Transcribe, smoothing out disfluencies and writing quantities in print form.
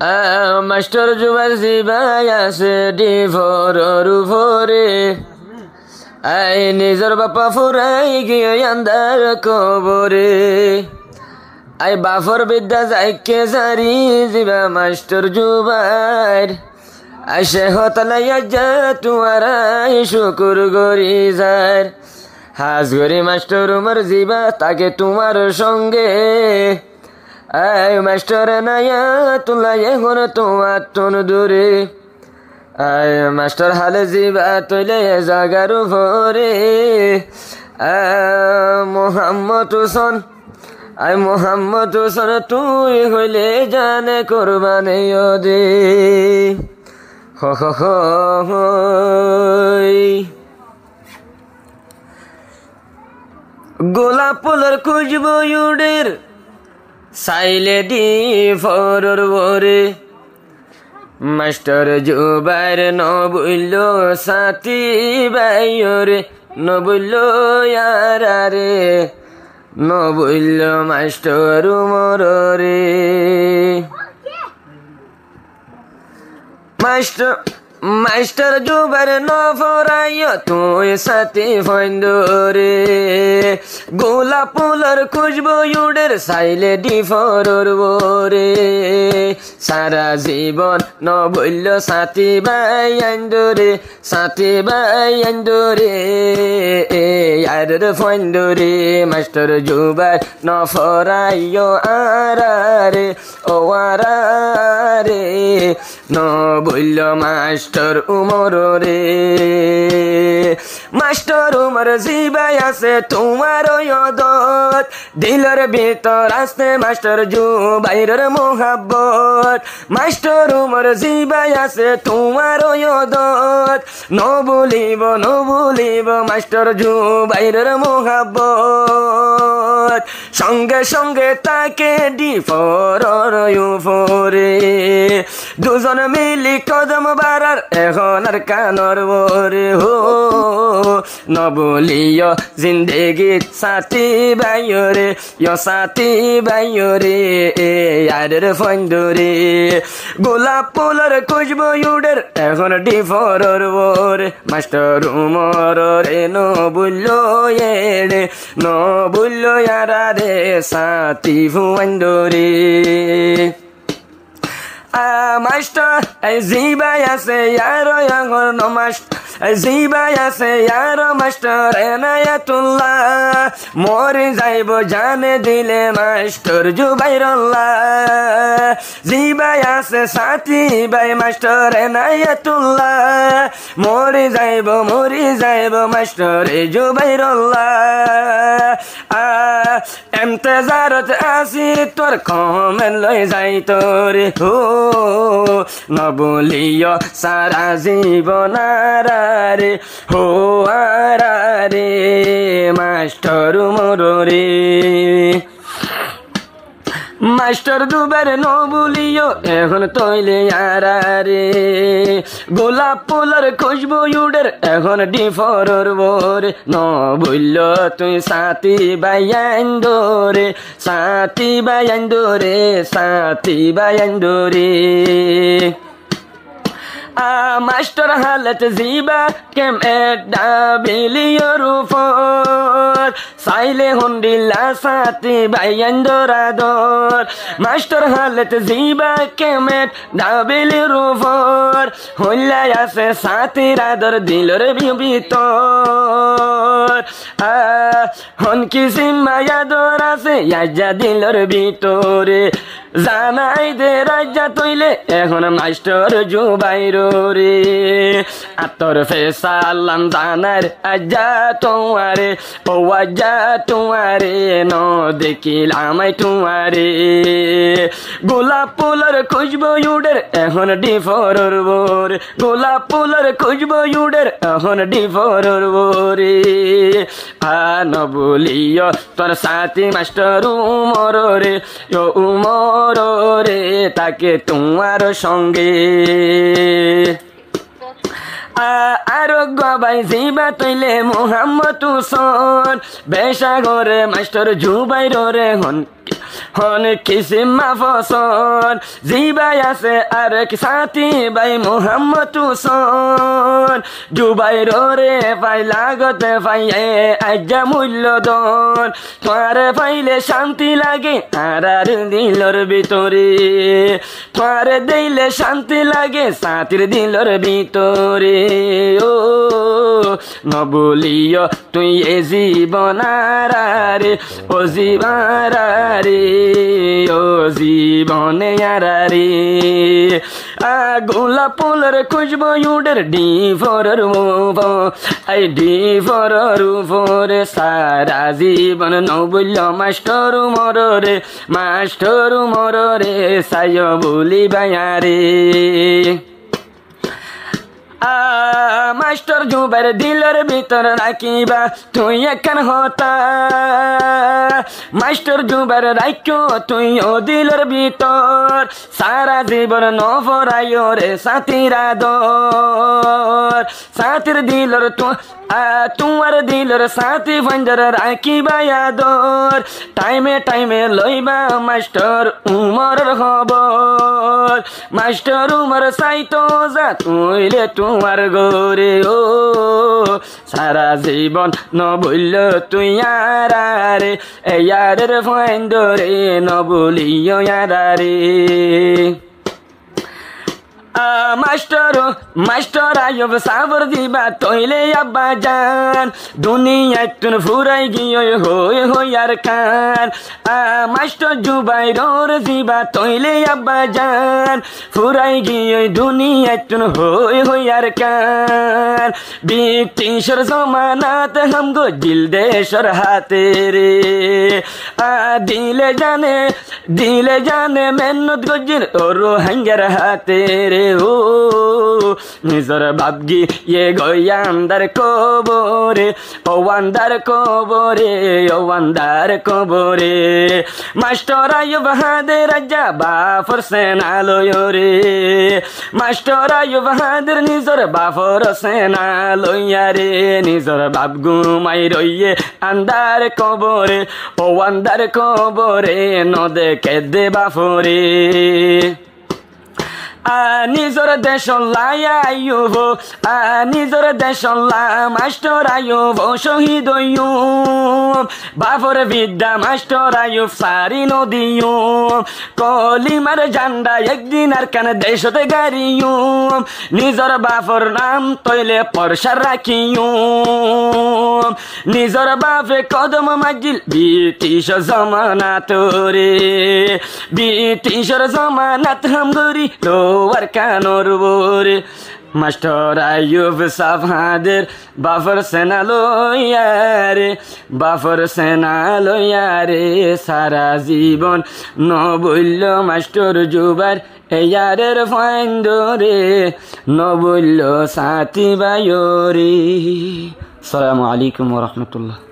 Master Jubair জিবাই আছে ডিফরর উপরে I নিজর বাপা ফুরাই গিয়ে আন্দার কবরে আই বাফর বিদ্যা যাইকে জারি জিবা মাস্টার জুবাইর আই শেহতলাইয়া যা তোমার আই শুকুর গরি যার হাজ গরি মাস্টার উমর জিবা তাকে তোমার সঙ্গে আই মাস্টার নাইয়া তুলাই এখন তোমার তন দূরে আই মাস্টার হালে জিবা তৈলে জাগার ভরে মোহাম্মদ হুসন আই মোহাম্মদ হুসন তুই হইলে জানে কোরবানে দে গোলাপ ফুলের খুঁজবো ইউডের সাইলে দি ফরর বরে মাস্টার জুবাইর নবুল্ল সাথী বাইরে নবুল্ল ইয়ারে নবুল্ল মাস্টার মরে মাস্টার জুবাইর নফরাইয় তুই সাথী ফন্দরে গোলাপ ফুলের খুঁজবো ইউডের সাইলে দি ফরর বরে সারা জীবন নবুল্ল সাথী বাই আন্দরে সাথী বাই আন্দরে ইয়ার ফন্দরে মাস্টার জুবাইর নফরাইয় আরারে ও আরারে নবুল্ল মাস্টার উমর রে মাস্টার উমর জিবাই আছে তোমার ইয়দত দিলের ভিতর আসতে মাস্টার জুবাইরের মোহাব্বত মাস্টার উমর জিবাই আছে তোমার ইয়দত নবুলিব মাস্টার জুবাইরের মোহাব্বত সঙ্গে সঙ্গে তাকে ডিফরর উপরে দুজন মিলি কদম বাড়ার এখন আর কানর বরে হো নবলিয় জিন্দেগি সাথী বাইরে সাথী বাইরে ইয়ারের ফন্দরে গোলাপ ফুলের খুঁজবো ইউডের এখন ডিফরর বরে মাস্টার উমর রে নবুল্ল এড়ে নবুল্ল ইয়ারে সাথী ফুন্দরে মাস্টার জিবাই আছে ইয়ার এখন মাস্টার জিবাই আছে ইয়ার মাস্টার এনায়াতুল্লাহ মরে যাইব জানে দিলে মাস্টার জুবাইরুল্লাহ জিবাই আছে সাথী বাই মাস্টার এনায়াতুল্লাহ মরে যাইব মাস্টার জুবাইরুল্লাহ এমতেজারত আসি তোর কমেন লই যাই তোরে হো নবলিয় সারা জীবন আরারে হো আরারে মাস্টার মরে মাস্টার দুবার নবুলিও এখন তৈলে আরারে গোলাপ ফুলের খুঁজবো ইউডের এখন ডিফরর বরে নবুল্ল তুই সাথী বাইন্দরে সাথী বাইন্দরে মাস্টার হালত জিবা কেম এডা বিলিয়র উপর সাইলে হন্ডিল্লা সাথী বাইন্দরাদর মাস্টার হালত জিবা কেম এডা বিলিয়র উপর হইলাই আছে সাথী রাদর দিলর ভিতর হন কিসিম মায়াদর আছে ইয়াজা দিলর ভিতরে জানাই দে রাজা তৈলে এখন মাস্টার জুবাইর রে আতর ফেসালাম জানার আজা তোমারে ও আজা তোমারে ন দেখিলাম তোমারে গোলাপ ফুলের খুঁজবো ইউডের এখন ডিফরর বরে গোলাপ ফুলের খুঁজবো ইউডের এখন ডিফরর বরে নবুলিয় তোর সাথী মাস্টার উমর রে উমর রে তাকে তোমার সঙ্গে আরোগ্য বাই জিবা তৈলে মোহাম্মদ হুসন বেশাগরে মাস্টার জুবাইর রে হন অনেক কিসিমা ফসল জিবাই আছে আর এক সাথী ভাই মোহাম্মদ হুসন জুবাই রে পাই লাগতে পাই আজ্ঞা মূল্য দন তোমারে পাইলে শান্তি লাগে আর দিলর ভিতরে তোমারে দিলে শান্তি লাগে সাথীর দিলর ভিতরে ও নবলিও তুই এ জীবনারে ও জীবনারে ও জীবনে আরে গোলাপ ফুলের খুশবু উডের ডি ফর রূপ আই ডি ফর রূপ রে সারা জীবন নবুল্য মাস্টর মররে সায় বলি বায়ারে মাস্টার জুবার দিলর ভিতর রাখিবা তুই এখন হতা মাস্টার জুবার রাখো তুই ও দিলর ভিতর সারা জীবন নফরাইও রে সাথীর আদর সাথীর দিলর তোমার দিলর সাথী ভঞ্জর রাখিবা আদর টাইমে টাইমে লইবা মাস্টার উমরের খবর মাস্টার উমর সাইতো যা তুইলে তোমার গোরে ও সারা জীবন ন বলল তুই আরে ইয়ারের ফাইন্দরে ন বলিও আরে মাস্টার আয়ব সাবর দিবা তৈলে আব্বা জান দুনিয়া তুন ফুরাই গিয়ে হইয়ার কান মাস্টার জুবাই রোর দিবা তৈলে আব্বা জান ফুরাই গিয়ে দুনিয়া তুন হইয়ার কান ব্রিটিশের জমানাত হামগো দিল দেশর হাতে রে দিলে জানে মেহনত গজির ওর হাঙ্গার হাতে রে ও নিজর বাবগি ইয়ে গয়ান্দার কবরে ও আন্দার কবরে মাস্টার আয়ুব হাদের রাজা বাফর সেনালয় রে মাস্টার আয়ুব হাদের নিজর বাফর সেনালয়া রে নিজর বাপ ঘুমাই রইয়ে আন্দার কবরে ও আন্দার কবরে নদে কেদে বাফরে নিজর দেশ আয়ুব নিজর দেশ মাস্টার আয়ুব শহীদ বাফর বিদ্যা মাস্টার আয়ুব সারি নদীয় কলিমার জান্ডা একদিন আর কান দেশতে গাড়িও নিজর বাফর নাম তৈলে পরশার রাখিও নিজর বাপে কদম মাজিল ব্রিটিশ জমানাত রে ব্রিটিশর জমানাত হামগরি লোয়ার কানোর বোরে মাস্টার আয়ুব সাফাদের বাফর সেনা লইয়ারে সারা জীবন ন বলল মাস্টার জুবার ইয়ারের ফাইন্দরে ন বলল সাথী বায়রে। আসসালামু আলাইকুম ওয়া রাহমাতুল্লাহ।